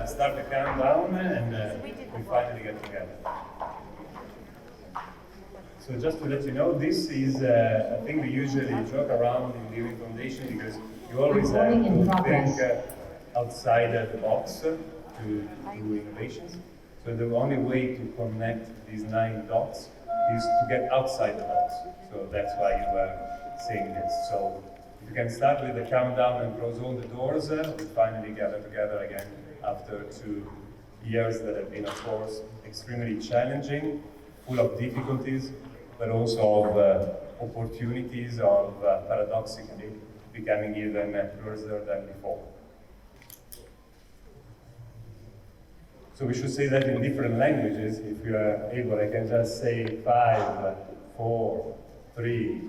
start the countdown and we finally get together. So just to let you know, this is a thing we usually joke around in the Ewing Foundation because you always have to think outside the box to do innovations. So the only way to connect these 9 dots is to get outside the box. So that's why you were saying this. So if you can start with the countdown and close all the doors, we finally gather together again after 2 years that have been, of course, extremely challenging, full of difficulties, but also of opportunities of paradoxically becoming even closer than before. So we should say that in different languages. If you are able, I can just say 5, 4, 3,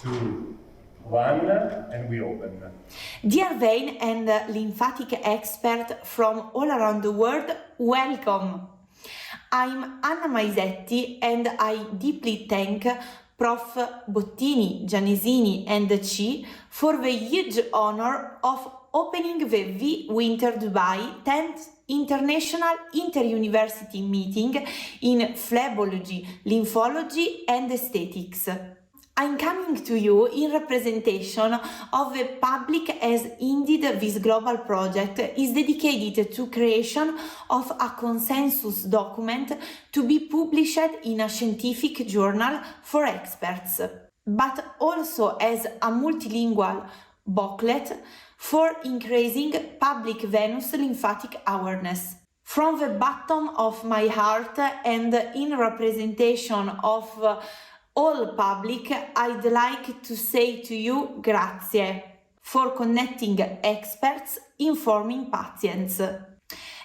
2, 1, and we open. Dear vein and lymphatic expert from all around the world, welcome. I'm Anna Maisetti and I deeply thank Prof. Bottini, Gianesini and Chi for the huge honor of opening the V Winter Dubai 10th International Inter-University Meeting in Phlebology, Lymphology and Aesthetics. I'm coming to you in representation of the public as indeed this global project is dedicated to creation of a consensus document to be published in a scientific journal for experts, but also as a multilingual booklet for increasing public venous lymphatic awareness. From the bottom of my heart and in representation of all public, I'd like to say to you grazie for connecting experts, informing patients.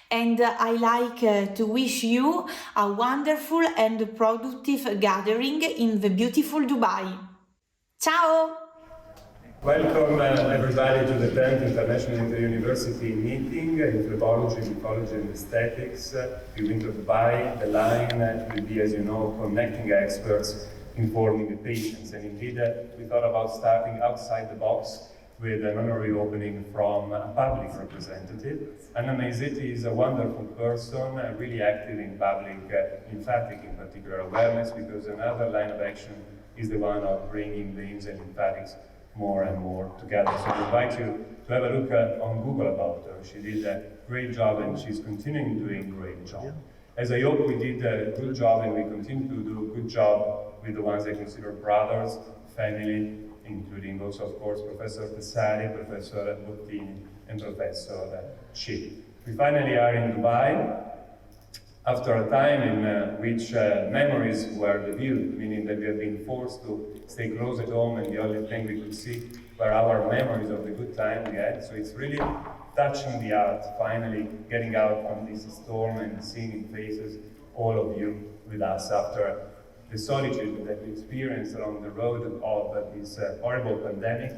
And I like to wish you a wonderful and productive gathering in the beautiful Dubai. Ciao! Welcome everybody to the 10th International Inter-University Meeting in Phlebology, Lymphology and Aesthetics. The Winter Dubai, the line will be, as you know, connecting experts, informing the patients. And indeed, we thought about starting outside the box with an honorary opening from a public representative. Anna Maisetti is a wonderful person, really active in public lymphatic, in particular awareness, because another line of action is the one of bringing veins and lymphatics more and more together. So I invite you to have a look on Google about her. She did a great job and she's continuing doing a great job. As I hope we did a good job and we continue to do a good job with the ones I consider brothers, family, including also, of course, Professor Tessari, Professor Bottini, and Professor Chi. We finally are in Dubai after a time in which memories were revealed, meaning that we have been forced to stay close at home and the only thing we could see were our memories of the good time we had. So it's really touching the heart, finally getting out from this storm and seeing in faces all of you with us after the solitude that we experienced along the road of this horrible pandemic.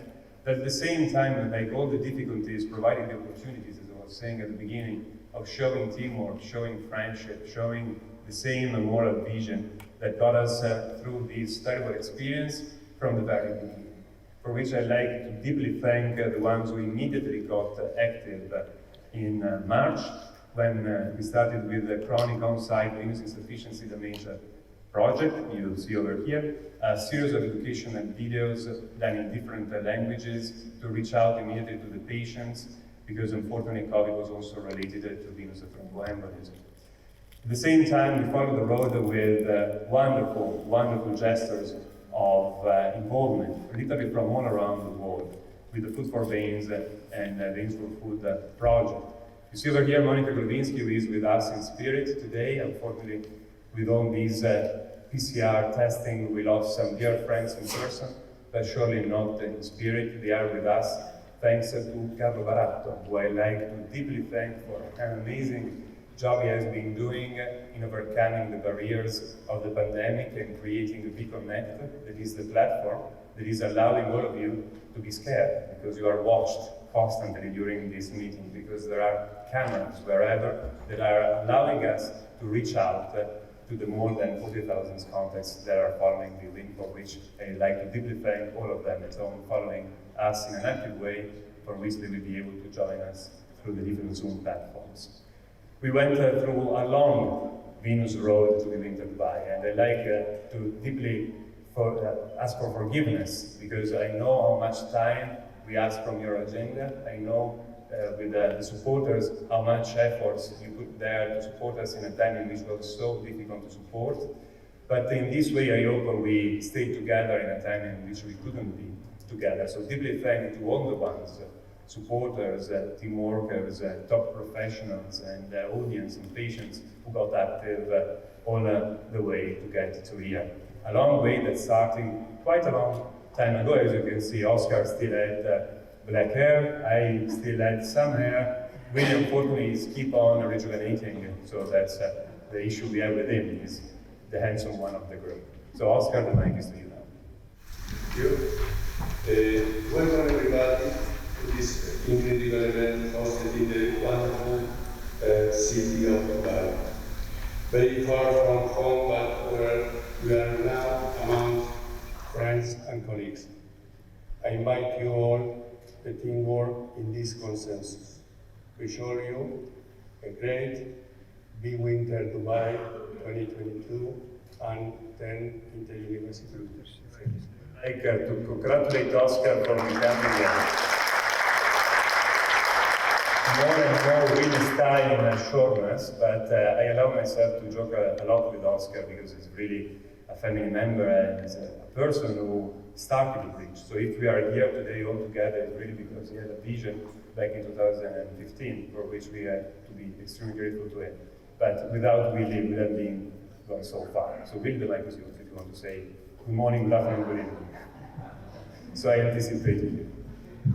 But at the same time, like all the difficulties, providing the opportunities, as I was saying at the beginning, of showing teamwork, showing friendship, showing the same moral vision that got us through this terrible experience from the very beginning. For which I'd like to deeply thank the ones who immediately got active in March, when we started with the chronic on-site venous insufficiency dementia project you see over here, a series of educational videos done in different languages to reach out immediately to the patients, because unfortunately COVID was also related to venous thromboembolism. At the same time, we followed the road with wonderful, wonderful gestures of involvement, literally from all around the world, with the Food for Veins and Veins for Food project. You see over here Monica Grovinsky, who is with us in spirit today. Unfortunately, with all these PCR testing, we lost some dear friends in person, but surely not in spirit. They are with us, thanks to Carlo Baratto, who I like to deeply thank for an amazing job he has been doing in overcoming the barriers of the pandemic and creating the VConnect, that is the platform that is allowing all of you to be scared, because you are watched constantly during this meeting, because there are cameras wherever that are allowing us to reach out to the more than 40,000 contacts that are following the link, for which I'd like to deeply thank all of them at home following us in an active way, for which they will be able to join us through the different Zoom platforms. We went through a long Venus road to live in Dubai, and I like to deeply ask for forgiveness, because I know how much time we ask from your agenda. I know with the supporters how much efforts you put there to support us in a time in which it was so difficult to support. But in this way, I hope we stay together in a time in which we couldn't be together. So deeply thank to all the ones, supporters, team workers, top professionals, and audience and patients who got active all the way to get to here. A long way that starting quite a long time ago. As you can see, Oscar still had black hair, I still had some hair. William, unfortunately, is keep on rejuvenating, so that's the issue we have with him, is the handsome one of the group. So Oscar, the mic is to you now. Thank you. Welcome everybody to this incredible event hosted in the wonderful city of Dubai. Very far from home, but where we are now among friends and colleagues. I invite you all to teamwork in this consensus. We show you a great Big Winter Dubai 2022 and 10 inter-university leaders. I'd like to congratulate Oscar for becoming more and more really style and shortness, but I allow myself to joke a lot with Oscar because he's really a family member and he's a person who started the bridge. So if we are here today all together, it's really because he had a vision back in 2015, for which we have to be extremely grateful to him. But without Willy, we wouldn't have been going so far. So Willy, the mic is yours if you want to say good morning, good afternoon, good evening. So I anticipated you.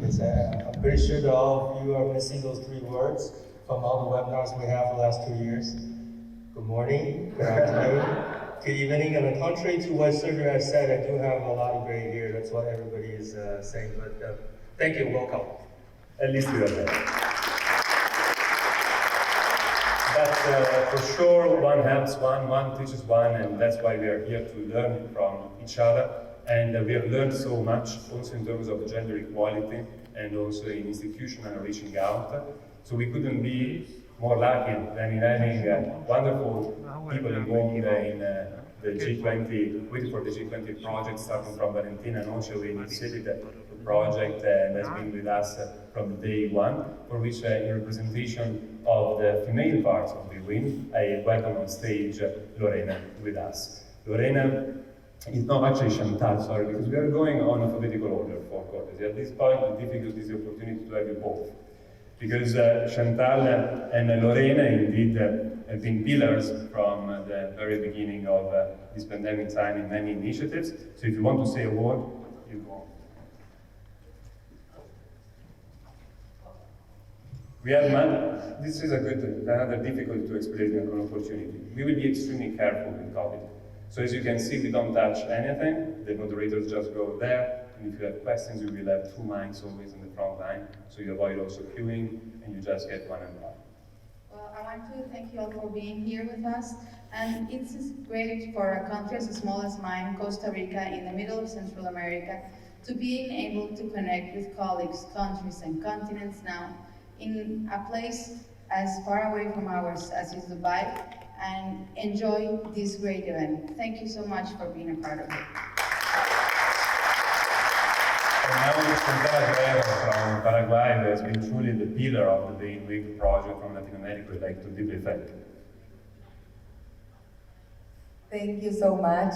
Yes, I'm pretty sure that all of you are missing those 3 words from all the webinars we have the last 2 years. Good morning, good afternoon, good evening. And contrary to what Sergio has said, I do have a lot of gray hair. That's what everybody is saying. But thank you, welcome. At least we are there. But for sure, one helps one teaches one, and that's why we are here to learn from each other. And we have learned so much, also in terms of gender equality, and also in institutional reaching out. So we couldn't be more lucky than in having wonderful people involved in the G20, waiting for the G20 project, starting from Valentina Noce, who initiated the project and has been with us from day one, for which in representation of the female parts of the WIN, I welcome on stage Lorena with us. Lorena is not actually Chantal, sorry, because we are going on alphabetical order for courtesy. At this point, the difficulty is the opportunity to have you both. Because Chantal and Lorena indeed have been pillars from the very beginning of this pandemic time in many initiatives. So if you want to say a word, you go on. We have this is another difficult to explain an opportunity. We will be extremely careful with COVID. So as you can see, we don't touch anything. The moderators just go there. And if you have questions, you will have 2 mics always in the front line. So you avoid also queuing and you just get one and one. Well, I want to thank you all for being here with us. And it's great for a country as small as mine, Costa Rica, in the middle of Central America, to being able to connect with colleagues, countries, and continents now in a place as far away from ours as is Dubai, and enjoy this great event. Thank you so much for being a part of it. And now it's Chantal from Paraguay, who has been truly the pillar of the Bain Week project from Latin America. We'd like to deeply thank you. Thank you so much.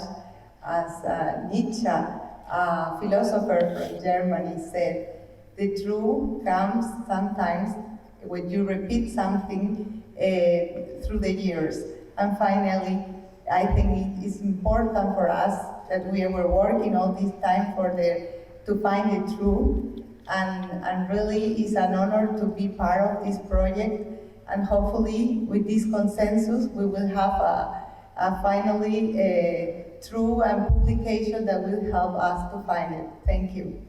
As Nietzsche, a philosopher from Germany, said, the truth comes sometimes when you repeat something through the years. And finally, I think it is important for us that we were working all this time to find the truth, and really it's an honor to be part of this project, and hopefully with this consensus we will have finally a true and publication that will help us to find it. Thank you.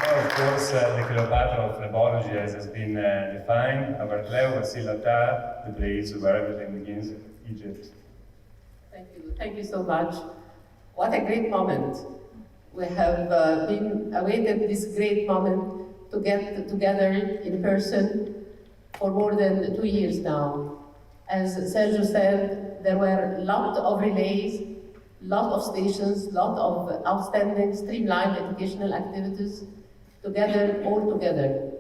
Now, of course, the Cleopatra of phlebology has been defined. Our Cleo Vasilata, the place where everything begins, Egypt. Thank you so much. What a great moment. We have been awaited this great moment to get together in person for more than 2 years now. As Sergio said, there were a lot of relays, lot of stations, lot of outstanding streamlined educational activities all together.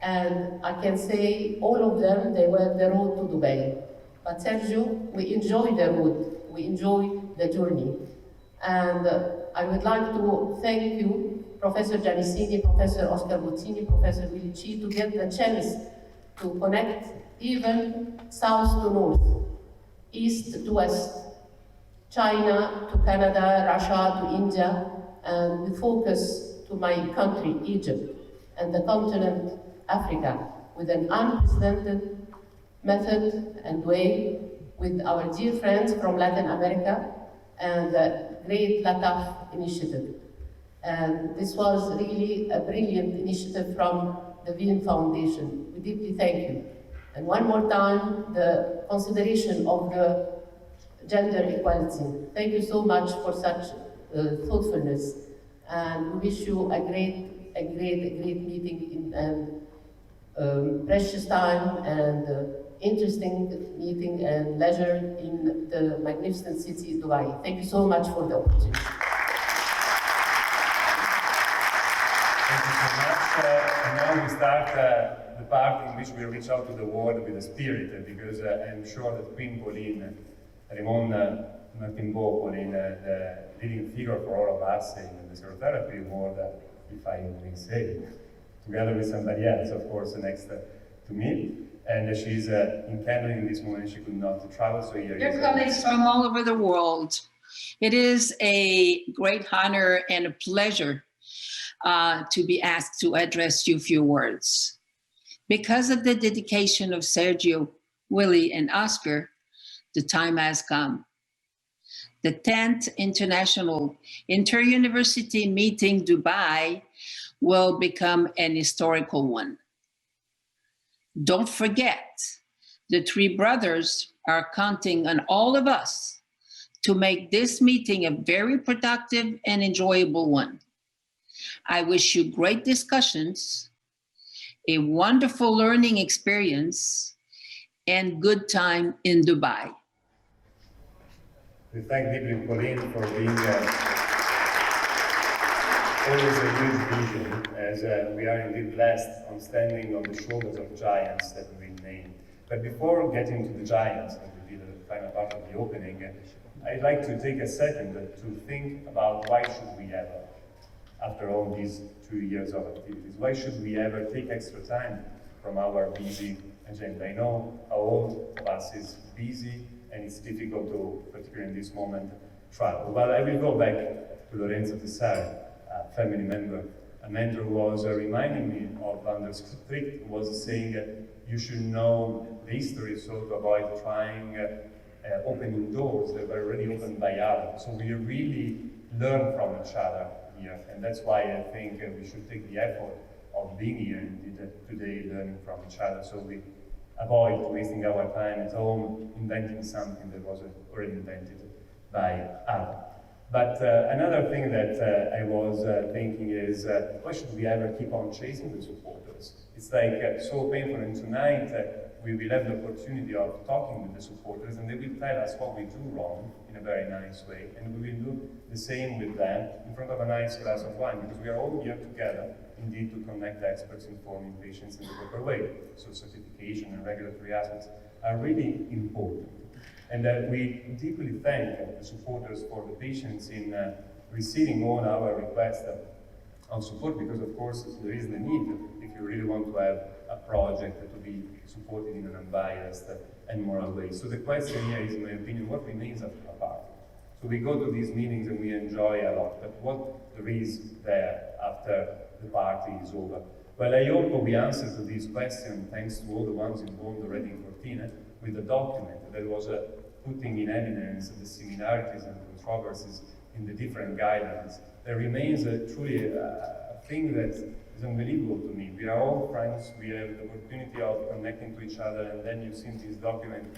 And I can say all of them, they were the road to Dubai. But Sergio, we enjoy the road, we enjoy the journey. And I would like to thank you, Professor Gianissini, Professor Oscar Bozzini, Professor Willy Chi, to get the chance to connect even south to north, east to west, China to Canada, Russia to India, and with focus to my country, Egypt, and the continent, Africa, with an unprecedented method and way with our dear friends from Latin America and the Great LATAF initiative. And this was really a brilliant initiative from the Wien Foundation. We deeply thank you. And one more time, the consideration of the gender equality. Thank you so much for such thoughtfulness. And we wish you a great meeting and precious time and interesting meeting and leisure in the magnificent city of Dubai. Thank you so much for the opportunity. Thank you so much. And now we start the part in which we reach out to the world with a spirit, because I'm sure that Queen Pauline, Raymond Martin-Beau, Pauline, the leading figure for all of us in the psychotherapy world, if I may say, together with somebody else, of course, next to me. And she's in Canada in this moment. She could not travel, so here Dear colleagues from all over the world, it is a great honor and a pleasure to be asked to address you a few words. Because of the dedication of Sergio, Willy, and Oscar, the time has come. The 10th International Inter-University Meeting Dubai will become an historical one. Don't forget, the three brothers are counting on all of us to make this meeting a very productive and enjoyable one. I wish you great discussions, a wonderful learning experience, and good time in Dubai. We thank deeply Pauline for being always a huge vision, as we are indeed blessed on standing on the shoulders of giants that we named. But before getting to the giants, that will be the final part of the opening, I'd like to take a second to think about why should we ever, after all these 2 years of activities, why should we ever take extra time from our busy agenda? I know how all of us is busy and it's difficult to, particularly in this moment, travel. But I will go back to Lorenzo Tessari, a family member, a mentor who was reminding me of Anders Strick, who was saying you should know the history so to avoid trying opening doors that were already opened by others. So we really learn from each other here, and that's why I think we should take the effort of being here and today learning from each other, so we avoid wasting our time at home inventing something that was already invented by others. But another thing that I was thinking is, why should we ever keep on chasing the supporters? It's like so painful, and tonight we will have the opportunity of talking with the supporters, and they will tell us what we do wrong in a very nice way, and we will do the same with them in front of a nice glass of wine, because we are all here together, indeed, to connect experts informing patients in the proper way. So certification and regulatory aspects are really important. And we deeply thank the supporters for the patience in receiving all our requests of support, because of course there is the need, if you really want to have a project to be supported in an unbiased and moral way. So the question here is, in my opinion, what remains after a party? So we go to these meetings and we enjoy a lot, but what there is there after the party is over? Well, I hope we answer to this question, thanks to all the ones involved already in Cortina, with a document that was putting in evidence the similarities and controversies in the different guidelines. There remains truly a thing that is unbelievable to me. We are all friends, we have the opportunity of connecting to each other, and then you see in this document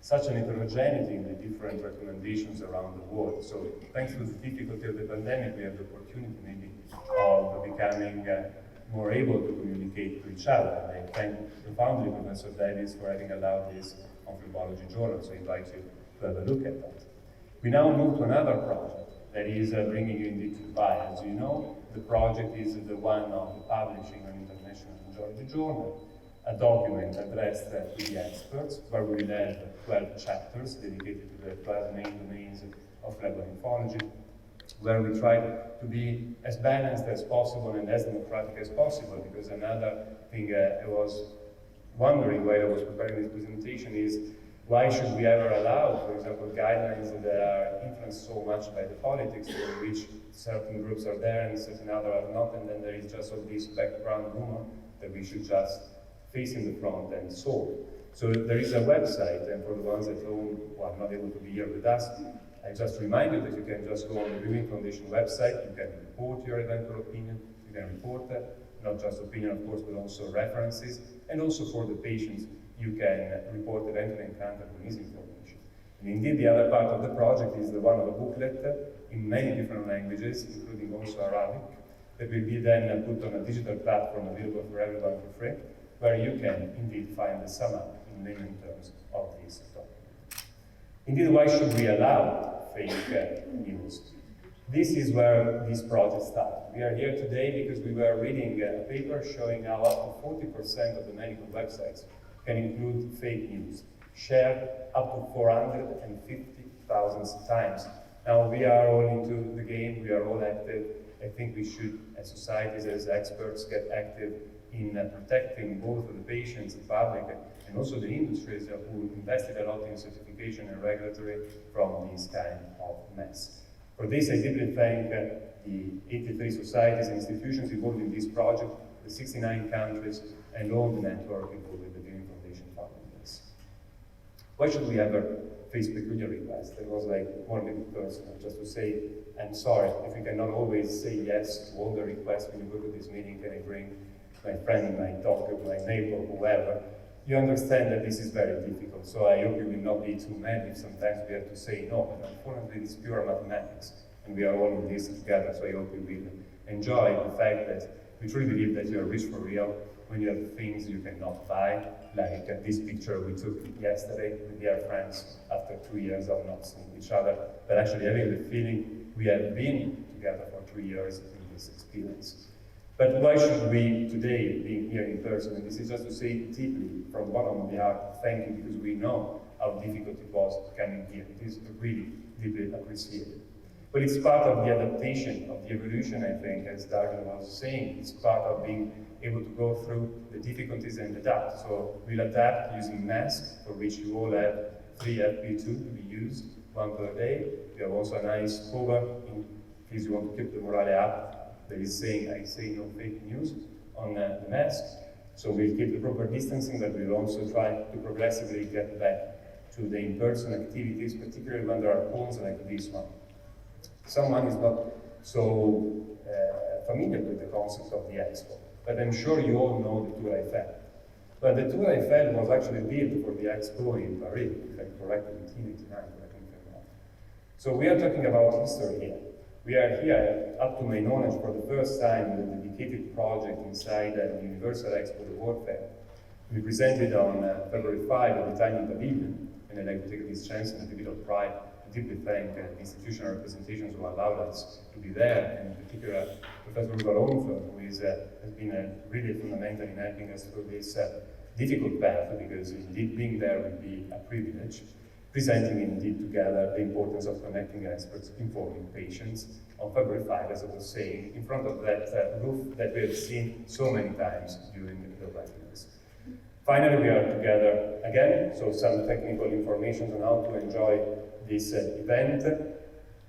such an heterogeneity in the different recommendations around the world. So thanks to the difficulty of the pandemic, we have the opportunity maybe of becoming more able to communicate to each other. And I thank profoundly Professor Davis for having allowed this on Philology Journal, so I invite you to have a look at that. We now move to another project that is bringing you indeed to Dubai. As you know, the project is the one of publishing on International Philology Journal a document addressed to the experts, where we will have 12 chapters dedicated to the 12 main domains of phlegoniphology, where we try to be as balanced as possible and as democratic as possible, because another thing I was wondering while I was preparing this presentation is, why should we ever allow, for example, guidelines that are influenced so much by the politics, in which certain groups are there and certain others are not, and then there is just all this background rumor that we should just face in the front and solve. So there is a website, and for the ones at home who are not able to be here with us, I just remind you that you can just go on the Viewing Foundation website, you can report your eventual opinion, you can report not just opinion, of course, but also references, and also for the patients, you can report eventual encounter with misinformation. And indeed, the other part of the project is the one of a booklet in many different languages, including also Arabic, that will be then put on a digital platform available for everyone for free, where you can indeed find the sum up in layman terms of this document. Indeed, why should we allow fake news? This is where this project started. We are here today because we were reading a paper showing how up to 40% of the medical websites can include fake news, shared up to 450,000 times. Now, we are all into the game, we are all active. I think we should, as societies, as experts, get active in protecting both the patients, the public, and also the industries who invested a lot in certification and regulatory from this kind of mess. For this, I deeply thank the 83 societies and institutions involved in this project, the 69 countries, and all the network involved with the Viewing Foundation funding this. Why should we ever face peculiar requests? It was like more than personal, just to say, I'm sorry, if we cannot always say yes to all the requests when you go to this meeting, can I bring my friend, my doctor, my neighbor, whoever, you understand that this is very difficult. So I hope you will not be too mad if sometimes we have to say no, but unfortunately it's pure mathematics, and we are all in this together, so I hope you will enjoy the fact that we truly believe that you are rich for real when you have things you cannot buy, like this picture we took yesterday with dear friends after 2 years of not seeing each other, but actually having the feeling we have been together for 3 years in this experience. But why should we today, being here in person, and this is just to say deeply from the bottom of the heart, thank you, because we know how difficult it was coming here. It is really deeply appreciated. But it's part of the adaptation, of the evolution, I think, as Darwin was saying. It's part of being able to go through the difficulties and adapt. So we'll adapt using masks, for which you all have 3 FP2 to be used, 1 per day. We have also a nice cover in case you want to keep the morale up. That is saying, I say no fake news on the masks. So we'll keep the proper distancing, but we'll also try to progressively get back to the in-person activities, particularly when there are polls like this one. Someone is not so familiar with the concept of the Expo, but I'm sure you all know the Tour Eiffel. But the Tour Eiffel was actually built for the Expo in Paris, if I'm correct, in 1889, correct me if I'm wrong. So we are talking about history here. We are here, up to my knowledge, for the first time with a dedicated project inside the Universal Expo, the World Fair. We presented on February 5 at the Tiny Pavilion, and I'd like to take this chance and a bit of pride to deeply thank the institutional representations who allowed us to be there, and in particular Professor Ugo Ronfer, who has been really fundamental in helping us through this difficult path, because indeed being there would be a privilege. Presenting indeed together the importance of connecting experts, informing patients on February 5, as I was saying, in front of that roof that we have seen so many times during the webinars. Finally, we are together again, so some technical information on how to enjoy this event.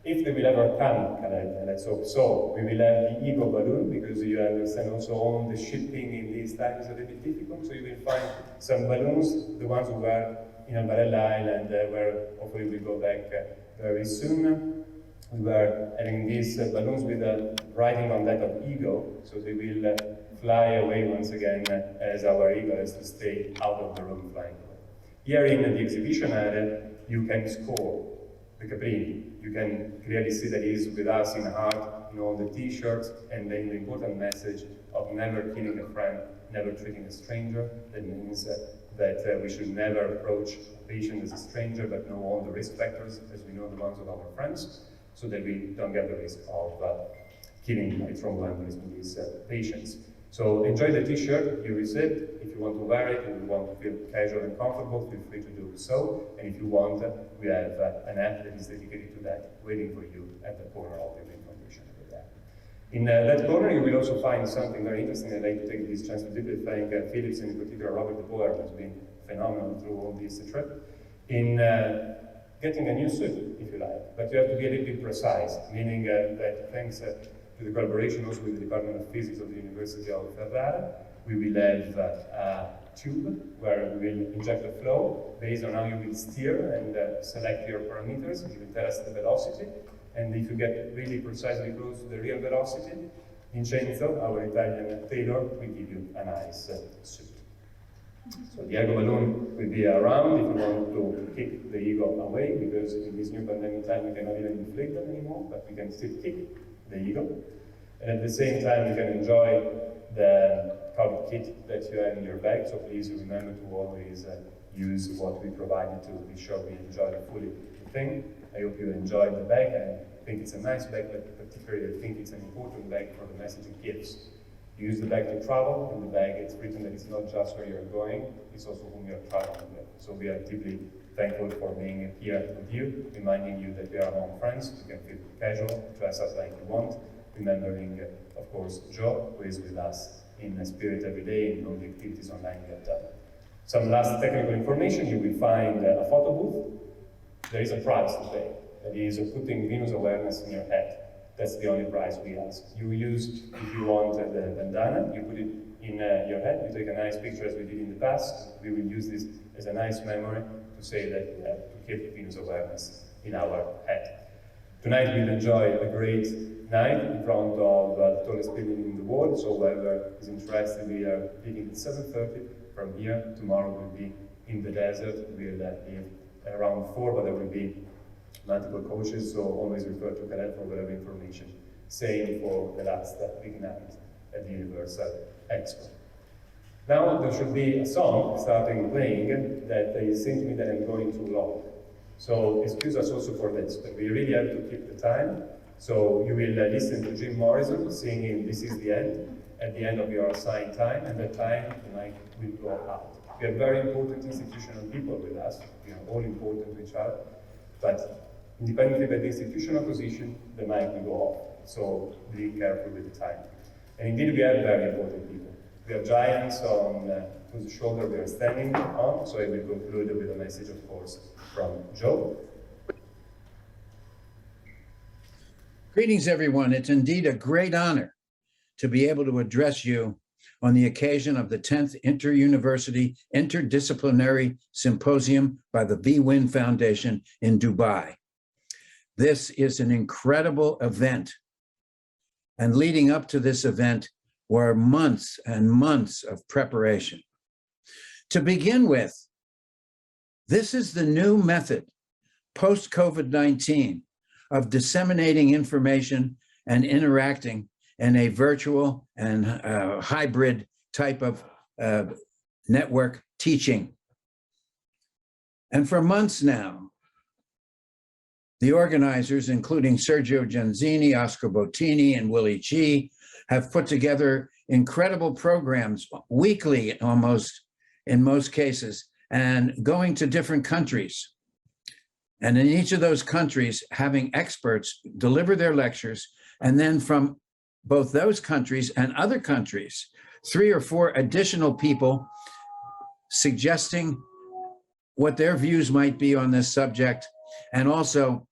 If they will ever come, and let's hope so, we will have the Ego balloon, because you understand also all the shipping in these times is a little bit difficult, so you will find some balloons, the ones who were in Ambarella Island, where hopefully we'll go back very soon. We were having these balloons with writing on that of ego, so they will fly away once again as our ego has to stay out of the room flying away. Here in the exhibition area, you can score the Caprini. You can clearly see that he is with us in heart, in all the t-shirts, and then the important message of never killing a friend, never treating a stranger. That means that we should never approach a patient as a stranger, but know all the risk factors as we know the ones of our friends, so that we don't get the risk of killing a thromboembolism in these patients. So enjoy the t-shirt you received. If you want to wear it and you want to feel casual and comfortable, feel free to do so. And if you want, we have an app that is dedicated to that, waiting for you at the corner of the information over there. In that corner, you will also find something very interesting. I'd like to take this chance to deeply thank Philips, and in particular Robert De Boer, who has been phenomenal through all this trip, in getting a new suit, if you like. But you have to be a little bit precise, meaning that thanks to the collaboration also with the Department of Physics of the University of Ferrara, we will have a tube where we will inject the flow based on how you will steer and select your parameters. You will tell us the velocity, and if you get really precisely close to the real velocity, Vincenzo, our Italian tailor, will give you a nice suit. So the ego balloon will be around if you want to kick the ego away, because in this new pandemic time we cannot even inflate them anymore, but we can still kick the ego. And at the same time, you can enjoy the COVID kit that you have in your bag. So please remember to always use what we provided to be sure we enjoy fully the thing. I hope you enjoyed the bag. I think it's a nice bag, but particularly I think it's an important bag for the message it gives. You use the bag to travel. In the bag, it's written that it's not just where you're going, it's also whom you're traveling with. So we are deeply thankful for being here with you, reminding you that we are among friends. You can feel casual, dress us like you want, remembering, of course, Joe, who is with us in spirit every day in all the activities online we have done. Some last technical information, you will find a photo booth. There is a price to pay. That is putting venous awareness in your head. That's the only price we ask. You use, if you want the bandana, you put it in your head, you take a nice picture as we did in the past. We will use this as a nice memory to say that we have to keep venous awareness in our head. Tonight we'll enjoy a great night in front of the tallest building in the world, so whoever is interested, we are leaving at 7:30 from here. Tomorrow we'll be in the desert. We'll leave around 4, but there will be multiple coaches, so always refer to Khaled for whatever information. Same for the last big night at the Universal Expo. Now there should be a song starting playing that is saying to me that I'm going too long. So excuse us also for this, but we really have to keep the time. So you will listen to Jim Morrison singing "This Is the End" at the end of your assigned time, and that time the mic will go out. We have very important institutional people with us. We are all important to each other, but independently by the institutional position, the mic will go off. So be careful with the time. And indeed, we have very important people. We have giants on whose shoulder we are standing on. So I will conclude with a message, of course, from Joe. Greetings, everyone. It's indeed a great honor to be able to address you on the occasion of the 10th Inter-University Interdisciplinary Symposium by the VWIN Foundation in Dubai. This is an incredible event. And leading up to this event were months and months of preparation. To begin with, this is the new method post-COVID-19 of disseminating information and interacting in a virtual and hybrid type of network teaching. And for months now, the organizers, including Sergio Genzini, Oscar Bottini, and Willie Chi, have put together incredible programs, weekly almost in most cases, and going to different countries. And in each of those countries, having experts deliver their lectures, and then from both those countries and other countries, 3 or 4 additional people suggesting what their views might be on this subject. And also,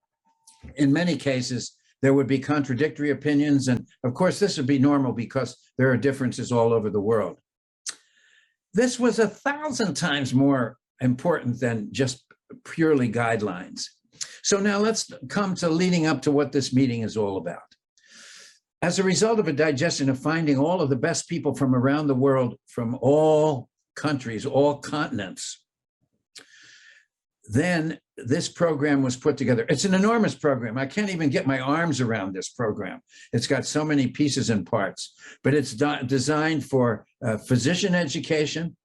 in many cases, there would be contradictory opinions. And of course, this would be normal because there are differences all over the world. This was 1,000 times more important than just purely guidelines. So now let's come to leading up to what this meeting is all about. As a result of a digestion of finding all of the best people from around the world, from all countries, all continents, then this program was put together. It's an enormous program. I can't even get my arms around this program. It's got so many pieces and parts, but it's designed for physician education,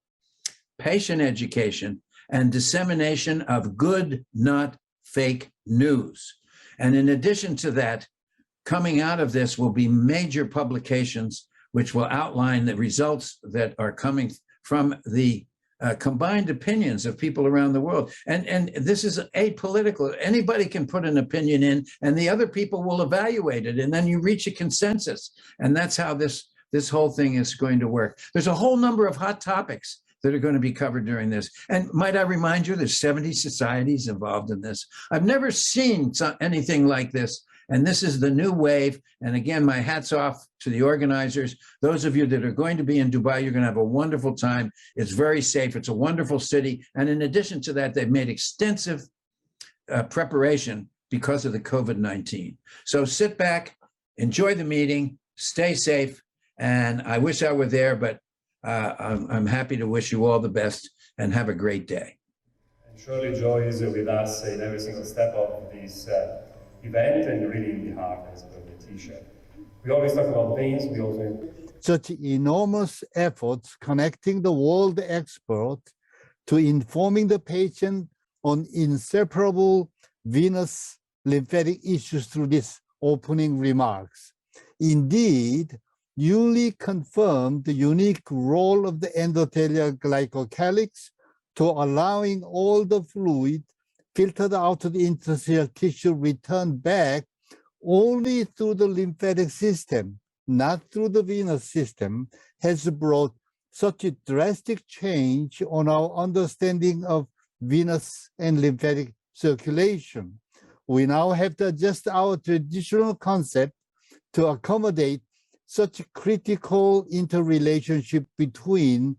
patient education, and dissemination of good, not fake news. And in addition to that, coming out of this will be major publications which will outline the results that are coming from the combined opinions of people around the world. And this is apolitical. Anybody can put an opinion in and the other people will evaluate it. And then you reach a consensus. And that's how this whole thing is going to work. There's a whole number of hot topics that are going to be covered during this. And might I remind you, there's 70 societies involved in this. I've never seen anything like this. And this is the new wave. And again, my hat's off to the organizers. Those of you that are going to be in Dubai, you're going to have a wonderful time. It's very safe. It's a wonderful city. And in addition to that, they've made extensive preparation because of the COVID-19. So sit back, enjoy the meeting, stay safe. And I wish I were there, but I'm happy to wish you all the best and have a great day. And surely joy is with us in every single step of this event and really in the heart, as per the T-shirt. We always talk about veins, we also... Such enormous efforts connecting the world expert to informing the patient on inseparable venous lymphatic issues through these opening remarks. Indeed, newly confirmed the unique role of the endothelial glycocalyx to allowing all the fluid filtered out of the interstitial tissue return back only through the lymphatic system, not through the venous system, has brought such a drastic change on our understanding of venous and lymphatic circulation. We now have to adjust our traditional concept to accommodate such a critical interrelationship between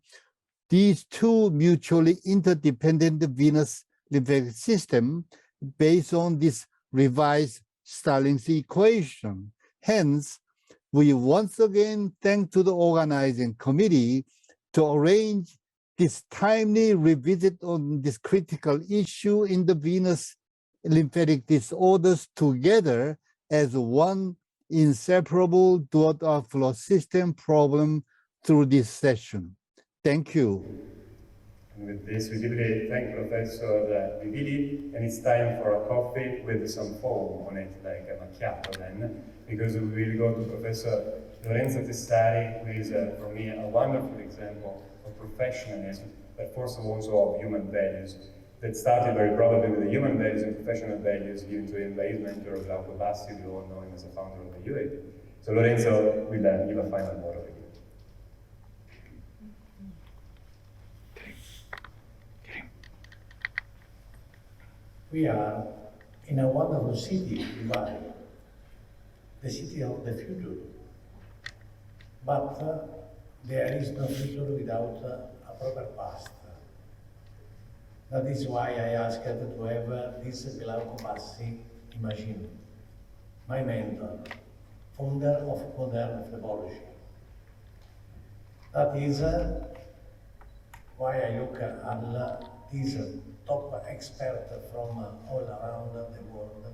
these two mutually interdependent venous lymphatic system based on this revised Starling's equation. Hence, we once again thank to the organizing committee to arrange this timely revisit on this critical issue in the venous lymphatic disorders together as one inseparable duodenal flow system problem through this session. Thank you. And with this, we deeply thank Professor Vivili, and it's time for a coffee with some foam on it, like a macchiato then, because we will go to Professor Lorenzo Tessari, who is, for me, a wonderful example of professionalism, but first of all also of human values, that started very probably with the human values and professional values given to him by his mentor, Glauco Bassi, we all know him as a founder of the UAE. So Lorenzo will give a final word of it. We are in a wonderful city, Dubai, the city of the future. But there is no future without a proper past. That is why I asked to have this Glauco Bassi imagine, my mentor, founder of modern phlebology. That is why I look at this top expert from all around the world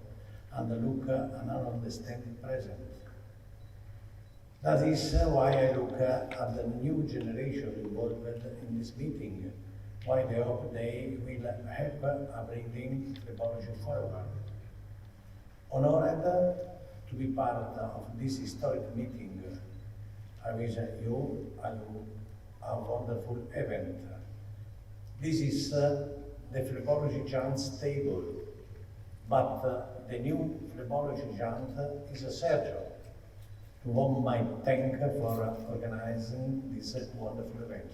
and look and understand the present. That is why I look at the new generation involved in this meeting, why I hope they will help bringing phlebology forward. Honored to be part of this historic meeting, I wish you a wonderful event. This is the phlebology giant's table, but the new phlebology giant is Sergio, to whom I thank for organizing this wonderful event.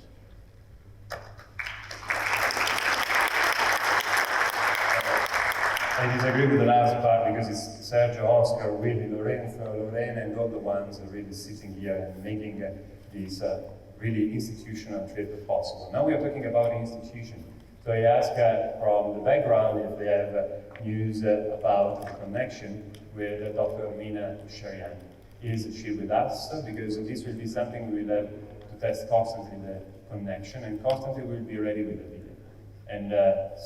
I disagree with the last part because it's Sergio, Oscar, Willy, Lorenzo, Lorena, and all the ones really sitting here and making this really institutional trip possible. Now we are talking about institution. So I ask from the background if they have news about the connection with Dr. Mina Sharian. Is she with us? Because this will be something we will have to test constantly, the connection, and constantly we'll be ready with the video. And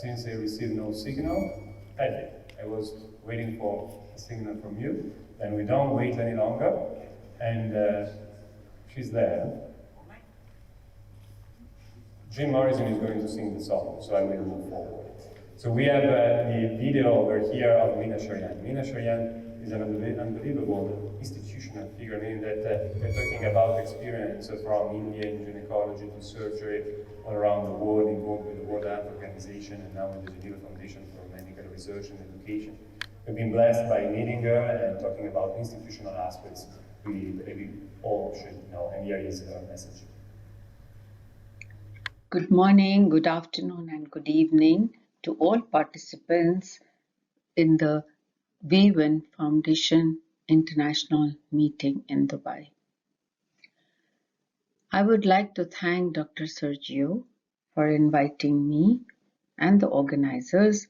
since they receive no signal, Patty, I was waiting for a signal from you. Then we don't wait any longer, and she's there. Jim Morrison is going to sing the song, so I will move forward. So we have the video over here of Mina Sharian. Mina Sharian is an unbelievable institutional figure, meaning that we're talking about experience from India in gynecology to surgery all around the world, involved with the World Health Organization and now with the Geneva Foundation for Medical Research and Education. We've been blessed by meeting her and talking about institutional aspects we all should know, and here is her message. Good morning, good afternoon, and good evening to all participants in the VWIN Foundation International Meeting in Dubai. I would like to thank Dr. Sergio for inviting me and the organizers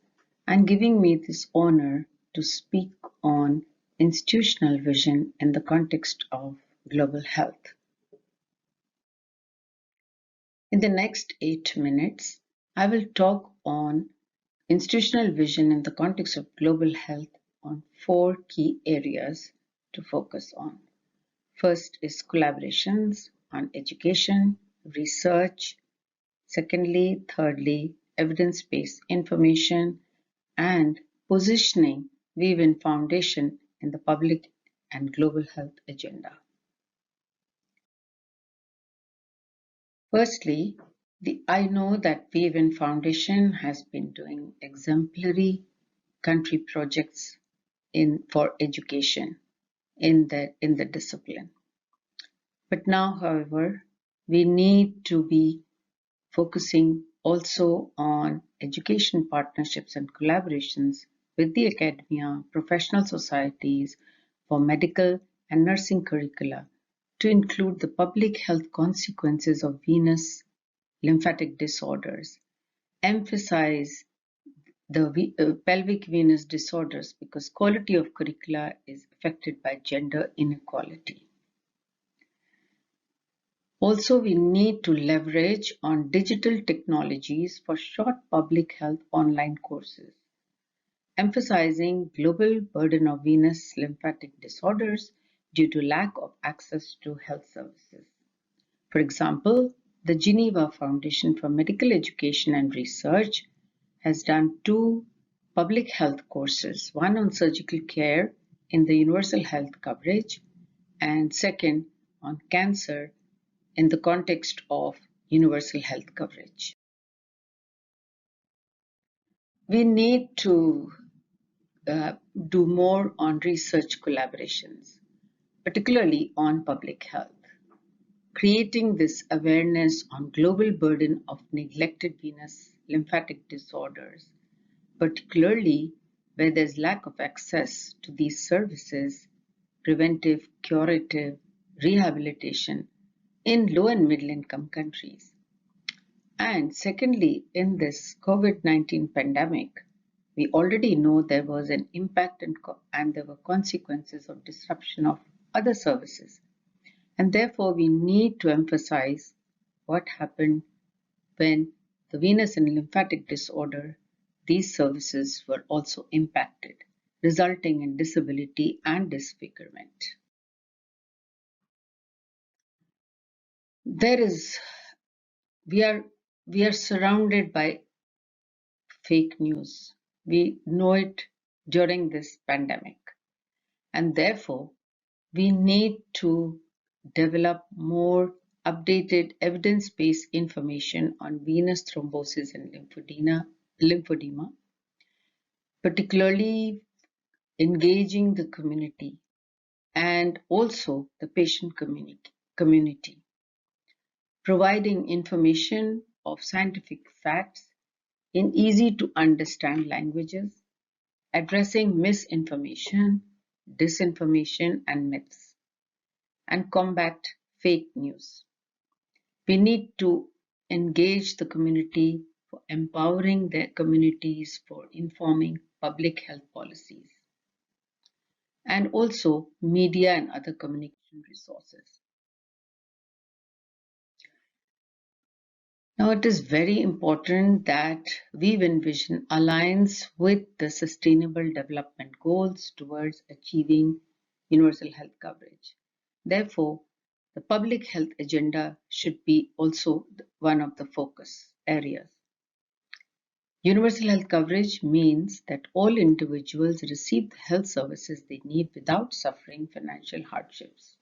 and giving me this honor to speak on institutional vision in the context of global health. In the next 8 minutes, I will talk on institutional vision in the context of global health on 4 key areas to focus on. First is collaborations on education, research. Secondly, thirdly, evidence-based information and positioning VWIN Foundation in the public and global health agenda. Firstly, I know that VWIN Foundation has been doing exemplary country projects for education in the discipline. But now, however, we need to be focusing also on education partnerships and collaborations with the academia, professional societies for medical and nursing curricula to include the public health consequences of venous lymphatic disorders, emphasize the pelvic venous disorders because quality of curricula is affected by gender inequality. Also, we need to leverage on digital technologies for short public health online courses, emphasizing global burden of venous lymphatic disorders due to lack of access to health services. For example, the Geneva Foundation for Medical Education and Research has done 2 public health courses, one on surgical care in the universal health coverage and second on cancer in the context of universal health coverage. We need to do more on research collaborations, particularly on public health. Creating this awareness on global burden of neglected venous lymphatic disorders, particularly where there's lack of access to these services, preventive, curative, rehabilitation in low and middle income countries. And secondly, in this COVID-19 pandemic, we already know there was an impact and there were consequences of disruption of other services. And therefore, we need to emphasize what happened when the venous and lymphatic disorder, these services were also impacted, resulting in disability and disfigurement. We are surrounded by fake news. We know it during this pandemic. And therefore, we need to develop more updated evidence-based information on venous thrombosis and lymphedema, particularly engaging the community and also the patient community, providing information of scientific facts in easy to understand languages, addressing misinformation, disinformation, and myths, and combat fake news. We need to engage the community for empowering their communities for informing public health policies, and also media and other communication resources. Now, it is very important that Vision Vision aligns with the Sustainable Development Goals towards achieving universal health coverage. Therefore, the public health agenda should be also one of the focus areas. Universal health coverage means that all individuals receive the health services they need without suffering financial hardships.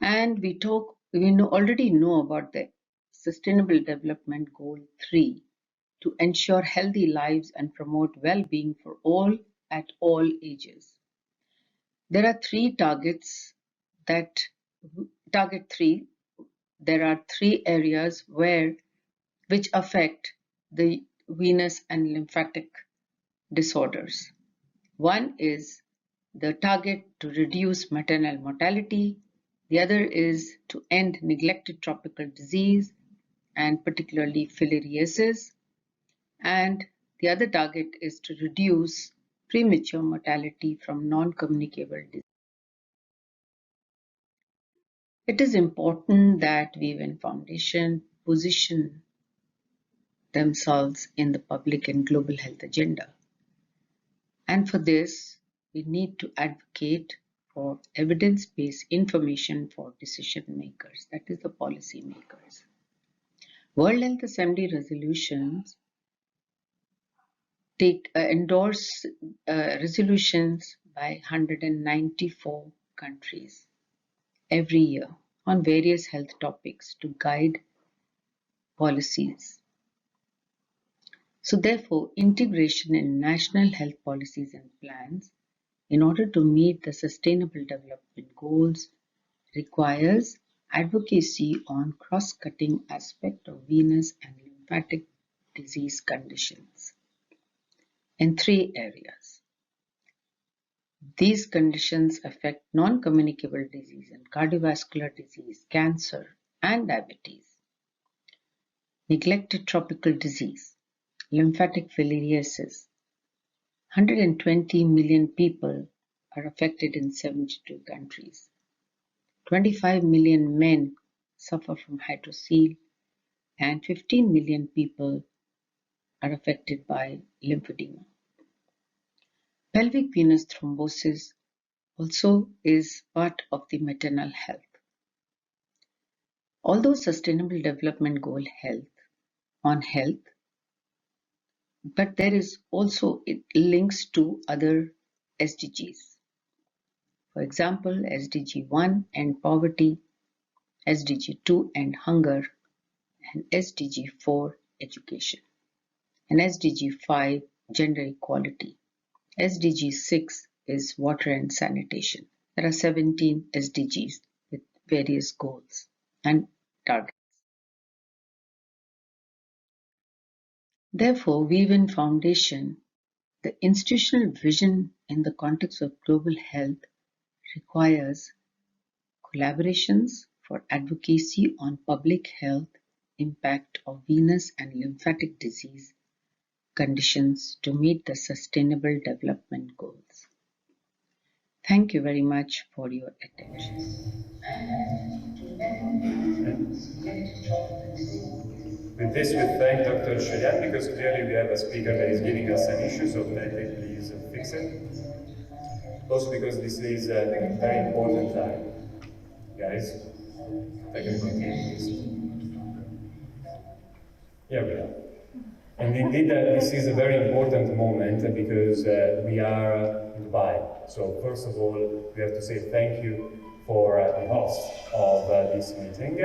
And we already know about the Sustainable Development Goal 3 to ensure healthy lives and promote well-being for all at all ages. There are three targets target 3, there are 3 areas which affect the venous and lymphatic disorders. One is the target to reduce maternal mortality. The other is to end neglected tropical disease and particularly filariasis. And the other target is to reduce premature mortality from non-communicable disease. It is important that Vision Foundation position themselves in the public and global health agenda. And for this, we need to advocate for evidence-based information for decision makers, that is the policy makers. World Health Assembly resolutions endorse resolutions by 194 countries every year on various health topics to guide policies. So therefore, integration in national health policies and plans in order to meet the Sustainable Development Goals requires advocacy on cross-cutting aspect of venous and lymphatic disease conditions in 3 areas. These conditions affect non-communicable disease and cardiovascular disease, cancer, and diabetes, neglected tropical disease, lymphatic filariasis. 120 million people are affected in 72 countries. 25 million men suffer from hydrocele, and 15 million people are affected by lymphedema. Pelvic venous thrombosis also is part of the maternal health. Although Sustainable Development Goal on health, but there is also, it links to other SDGs. For example, SDG 1 and poverty, SDG 2 and hunger, and SDG 4 education, and SDG 5 gender equality. SDG 6 is water and sanitation. There are 17 SDGs with various goals and targets. Therefore, Vision Foundation, the institutional vision in the context of global health requires collaborations for advocacy on public health impact of venous and lymphatic disease conditions to meet the Sustainable Development Goals. Thank you very much for your attention. With this, we thank Dr. Sherian because clearly we have a speaker that is giving us an issue, so Tete, please fix it. Also because this is a very important time. Guys, if I can continue, please. Here we are. And indeed, this is a very important moment because we are in Dubai. So first of all, we have to say thank you for the host of this meeting.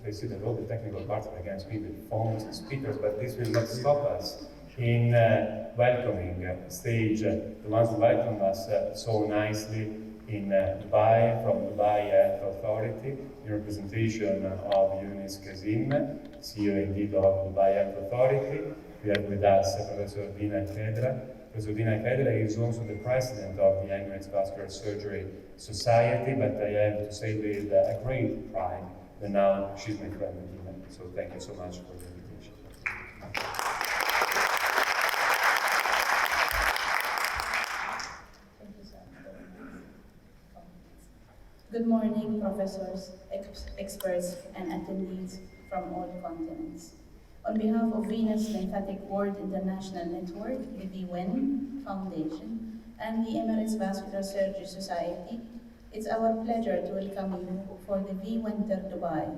I see that all the technical parts are against me with phones and speakers, but this will not stop us in welcoming stage the ones who welcome us so nicely in Dubai, from Dubai Health Authority, in representation of Yunus Kazim, CEO indeed of Dubai Health Authority. We have with us Professor Dina Kedra. Professor Dina Kedra is also the president of the Emirates Vascular Surgery Society, but I have to say with a great pride that now she's my friend Dina. So thank you so much for the invitation. Good morning, professors, experts, and attendees from all continents. On behalf of Venous Lymphatic Ward International Network, the VWIN Foundation, and the Emirates Vascular Surgery Society, it's our pleasure to welcome you for the V-Winter Dubai,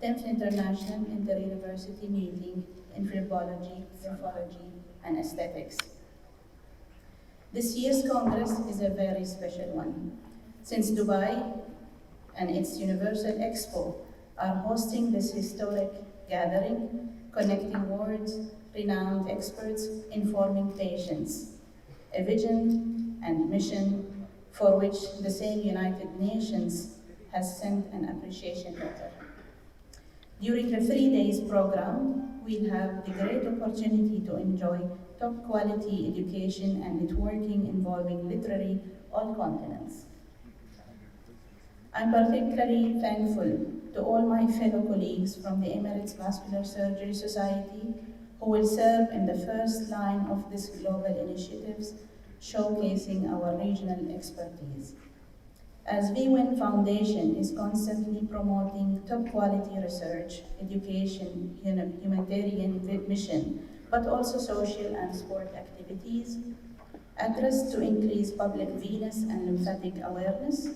10th International Inter-University Meeting in Phlebology, Lymphology, and Aesthetics. This year's Congress is a very special one, since Dubai and its Universal Expo are hosting this historic gathering, connecting wards, renowned experts, informing patients, a vision and mission for which the same United Nations has sent an appreciation letter. During the 3 days program, we'll have the great opportunity to enjoy top quality education and networking involving literally all continents. I'm particularly thankful to all my fellow colleagues from the Emirates Vascular Surgery Society who will serve in the first line of these global initiatives, showcasing our regional expertise. As VWIN Foundation is constantly promoting top quality research, education, humanitarian mission, but also social and sport activities, addressed to increase public venous and lymphatic awareness,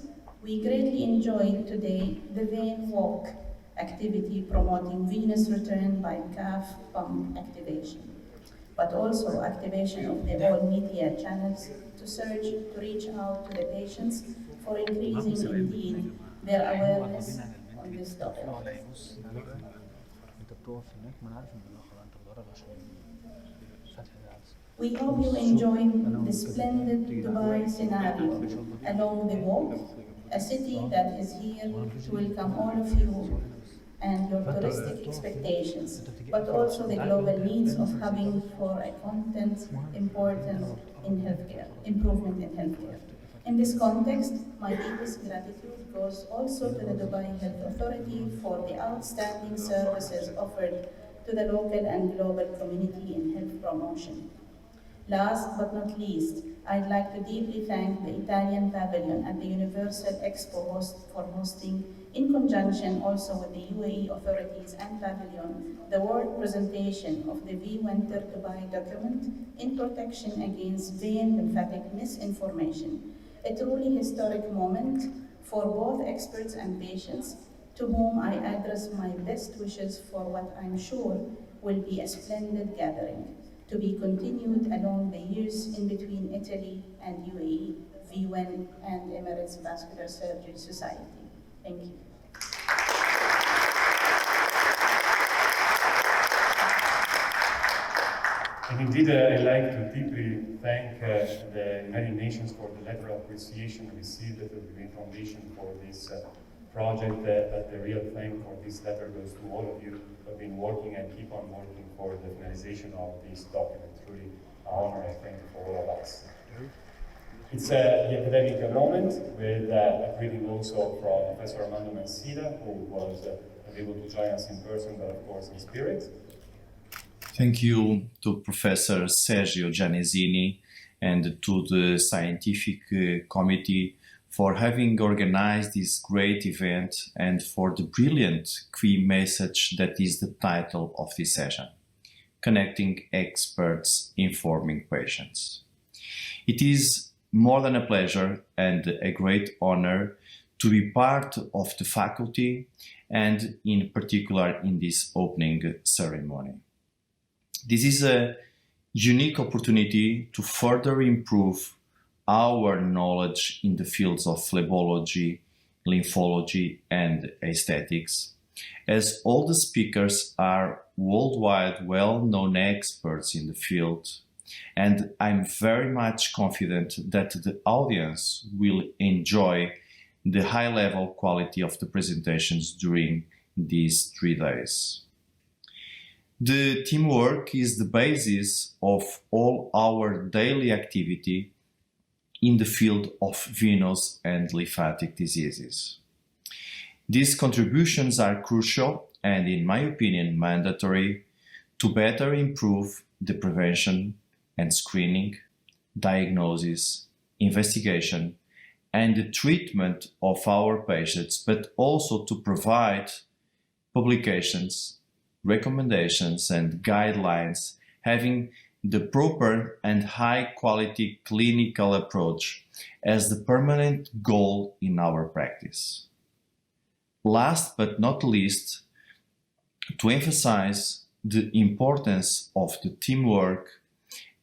we greatly enjoyed today the Vein Walk activity promoting venous return by calf pump activation, but also activation of the all media channels to reach out to the patients for increasing indeed their awareness on this topic. We hope you enjoy the splendid Dubai scenario along the walk, a city that is here to welcome all of you and your touristic expectations, but also the global needs of having for a content important in healthcare, improvement in healthcare. In this context, my deepest gratitude goes also to the Dubai Health Authority for the outstanding services offered to the local and global community in health promotion. Last but not least, I'd like to deeply thank the Italian Pavilion at the Universal Expo for hosting, in conjunction also with the UAE authorities and Pavilion, the world presentation of the V-Winter Dubai document in protection against vein lymphatic misinformation. A truly historic moment for both experts and patients, to whom I address my best wishes for what I'm sure will be a splendid gathering, to be continued along the years in between Italy and UAE, VWIN, and Emirates Vascular Surgery Society. Thank you. And indeed, I'd like to deeply thank the United Nations for the letter of appreciation received at the VWIN Foundation for this project. But the real thank for this letter goes to all of you who have been working and keep on working for the finalization of this document. Truly an honor, I think, for all of us. It's the academic moment with a greeting also from Professor Armando Mancilla, who was able to join us in person, but of course in spirit. Thank you to Professor Sergio Gianesini and to the scientific committee for having organized this great event and for the brilliant key message that is the title of this session: Connecting Experts, Informing Patients. It is more than a pleasure and a great honor to be part of the faculty and in particular in this opening ceremony. This is a unique opportunity to further improve our knowledge in the fields of phlebology, lymphology, and aesthetics, as all the speakers are worldwide well-known experts in the field, and I'm very much confident that the audience will enjoy the high-level quality of the presentations during these 3 days. The teamwork is the basis of all our daily activity in the field of venous and lymphatic diseases. These contributions are crucial and, in my opinion, mandatory to better improve the prevention and screening, diagnosis, investigation, and the treatment of our patients, but also to provide publications recommendations and guidelines, having the proper and high-quality clinical approach as the permanent goal in our practice. Last but not least, to emphasize the importance of the teamwork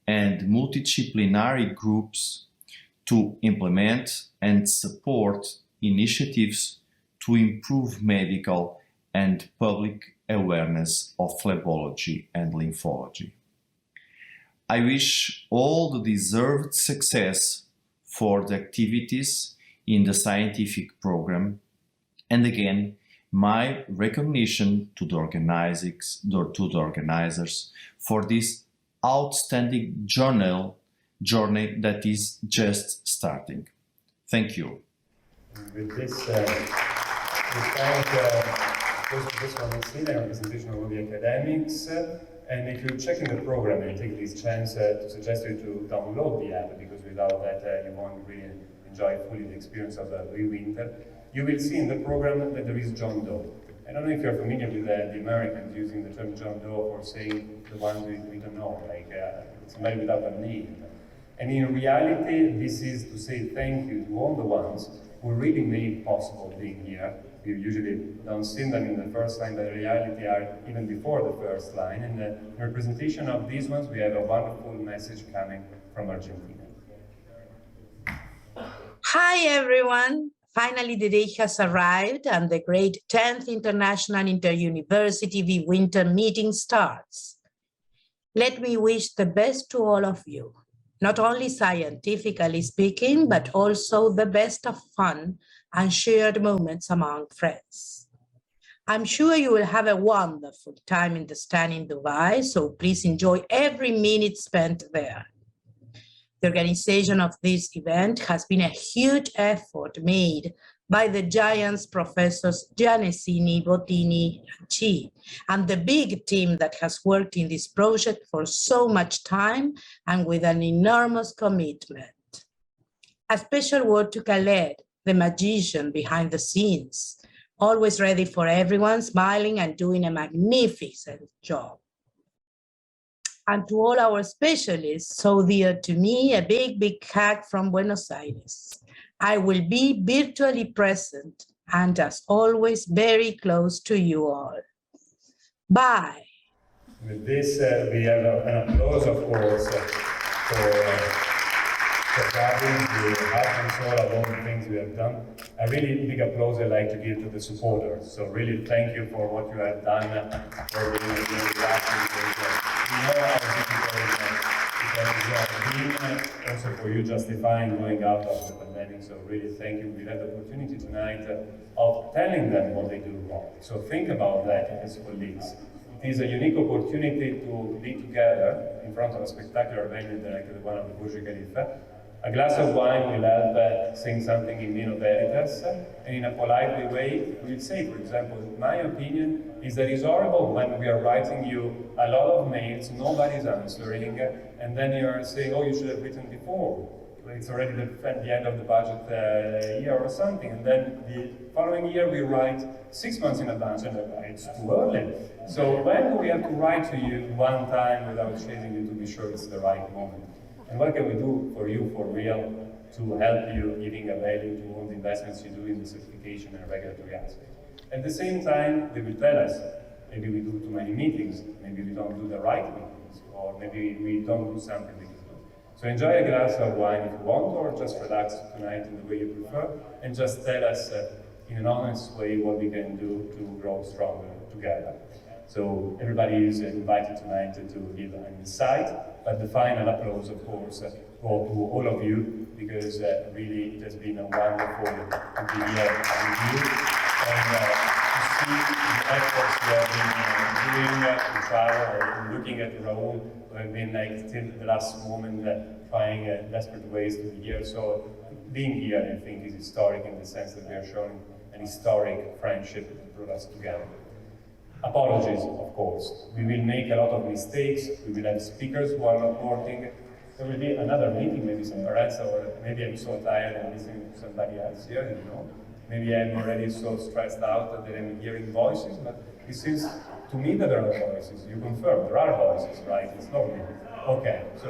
and multidisciplinary groups to implement and support initiatives to improve medical and public awareness of phlebology and lymphology. I wish all the deserved success for the activities in the scientific program, and again, my recognition to the organizers for this outstanding journey that is just starting. Thank you. With this, we thank Professor Messina and presentation of all the academics. And if you check in the program, I take this chance to suggest you to download the app, because without that you won't really enjoy fully the experience of the winter. You will see in the program that there is John Doe. I don't know if you're familiar with the Americans using the term John Doe for saying the ones we don't know, like somebody without a name. And in reality, this is to say thank you to all the ones who really made possible being here. We usually don't see them in the first line, but in reality are even before the first line. And in representation of these ones, we have a wonderful message coming from Argentina. Hi, everyone. Finally, the day has arrived and the great 10th International Inter-University V-Winter meeting starts. Let me wish the best to all of you, not only scientifically speaking, but also the best of fun and shared moments among friends. I'm sure you will have a wonderful time in the stand in Dubai, so please enjoy every minute spent there. The organization of this event has been a huge effort made by the giants Professors Gianesini, Bottini, and Chi, and the big team that has worked in this project for so much time and with an enormous commitment. A special word to Khaled, the magician behind the scenes, always ready for everyone, smiling and doing a magnificent job. And to all our specialists, so dear to me, a big hug from Buenos Aires. I will be virtually present and, as always, very close to you all. Bye. With this, we have an applause, of course, for Gavin, the heart and soul of all the things we have done. A really big applause I'd like to give to the supporters. So really thank you for what you have done, for being here with us. We know how difficult it is, also for you justifying going out of the pandemic. So really thank you. We had the opportunity tonight of telling them what they do wrong. So think about that as colleagues. It is a unique opportunity to be together in front of a spectacular venue like the one of the Burj Khalifa. A glass of wine will help saying something in vino veritas, and in a polite way, we'll say, for example, my opinion is that it's horrible when we are writing you a lot of mails, nobody's answering, and then you're saying, oh, you should have written before. It's already the end of the budget year or something, and then the following year we write 6 months in advance, and it's too early. So when do we have to write to you one time without chasing you to be sure it's the right moment? And what can we do for you, for real, to help you giving a value to all the investments you do in the certification and regulatory aspect? At the same time, they will tell us, maybe we do too many meetings, maybe we don't do the right meetings, or maybe we don't do something we can do. So enjoy a glass of wine if you want, or just relax tonight in the way you prefer, and just tell us in an honest way what we can do to grow stronger together. So everybody is invited tonight to give an insight, but the final applause, of course, go to all of you, because really it has been a wonderful to be here with you, and to see the efforts you have been doing in travel, and looking at Raul, who have been like till the last moment trying desperate ways to be here. So being here, I think, is historic in the sense that we are showing an historic friendship that brought us together. Apologies, of course. We will make a lot of mistakes. We will have speakers who are not working. There will be another meeting, maybe somewhere else, or maybe I'm so tired and listening to somebody else here, you know. Maybe I'm already so stressed out that I'm hearing voices, but it seems to me that there are voices. You confirm there are voices, right? It's not me. Okay, so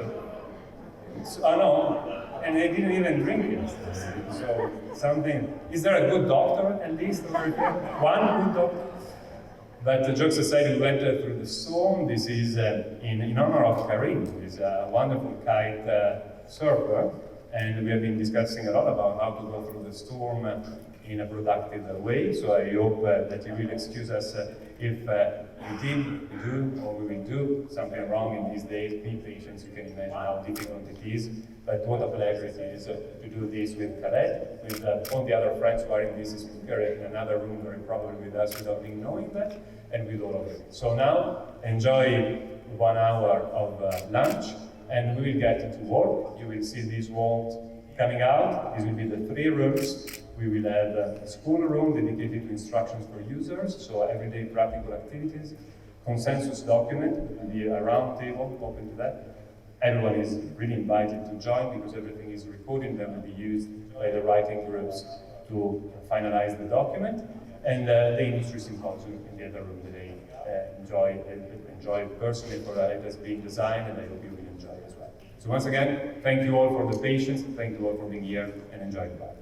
I know, and I didn't even drink yesterday. So something. Is there a good doctor at least over here? One good doctor. But jokes aside, we went through the storm. This is in honor of Karim, who is a wonderful kite surfer, and we have been discussing a lot about how to go through the storm in a productive way. So I hope that you will excuse us if we do or we will do something wrong in these days. Be patient. You can imagine how difficult it is. But what a pleasure it is to do this with Khaled, with all the other friends who are in this speaker in another room, very probably with us without even knowing that, and with all of you. So now, enjoy 1 hour of lunch, and we will get to work. You will see these walls coming out. These will be the 3 rooms. We will have a school room dedicated to instructions for users, so everyday practical activities, consensus document, it will be a round table open to that. Everyone is really invited to join because everything is recorded and will be used by the writing groups to finalize the document. And the industry symposium in the other room that I enjoyed personally for it has been designed, and I hope you will enjoy it as well. So once again, thank you all for the patience, thank you all for being here, and enjoy the party.